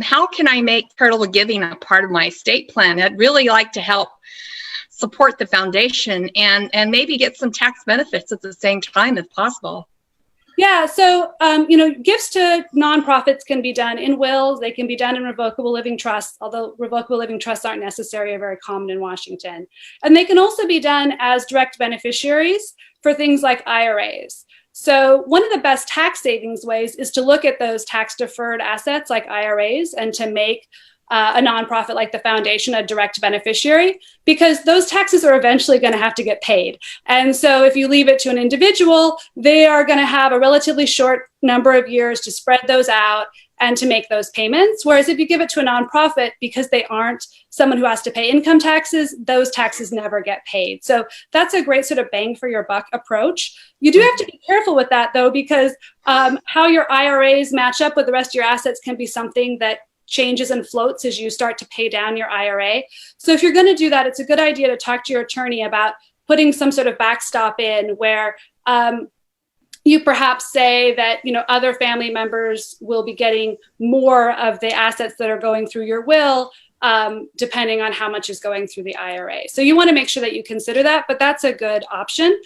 How can I make charitable giving a part of my estate plan? I'd really like to help support the foundation and maybe get some tax benefits at the same time if possible. Yeah, so, gifts to nonprofits can be done in wills. They can be done in revocable living trusts, although revocable living trusts aren't necessarily very common in Washington. And they can also be done as direct beneficiaries for things like IRAs. So one of the best tax savings ways is to look at those tax deferred assets like IRAs and to make a nonprofit like the foundation a direct beneficiary, because those taxes are eventually going to have to get paid. And so if you leave it to an individual, they are going to have a relatively short number of years to spread those out and to make those payments. Whereas if you give it to a nonprofit, because they aren't someone who has to pay income taxes, those taxes never get paid. So that's a great sort of bang for your buck approach. You do have to be careful with that, though, because how your IRAs match up with the rest of your assets can be something that changes and floats as you start to pay down your IRA. So if you're going to do that, it's a good idea to talk to your attorney about putting some sort of backstop in where you perhaps say that, other family members will be getting more of the assets that are going through your will, depending on how much is going through the IRA. So you want to make sure that you consider that, but that's a good option.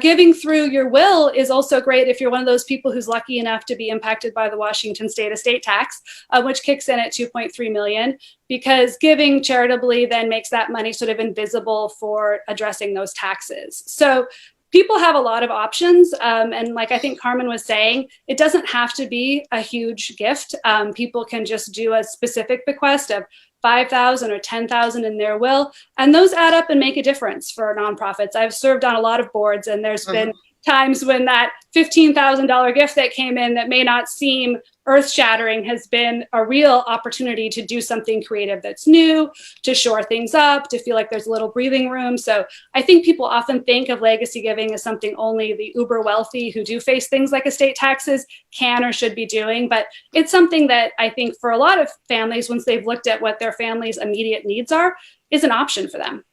Giving through your will is also great if you're one of those people who's lucky enough to be impacted by the Washington state estate tax, which kicks in at $2.3 million, because giving charitably then makes that money sort of invisible for addressing those taxes. So people have a lot of options. And like I think Carmen was saying, it doesn't have to be a huge gift. People can just do a specific bequest of $5,000 or $10,000 in their will, and those add up and make a difference for nonprofits. I've served on a lot of boards, and there's been times when that $15,000 gift that came in that may not seem earth-shattering has been a real opportunity to do something creative that's new, to shore things up, to feel like there's a little breathing room. So I think people often think of legacy giving as something only the uber wealthy who do face things like estate taxes can or should be doing. But it's something that I think for a lot of families, once they've looked at what their family's immediate needs are, is an option for them.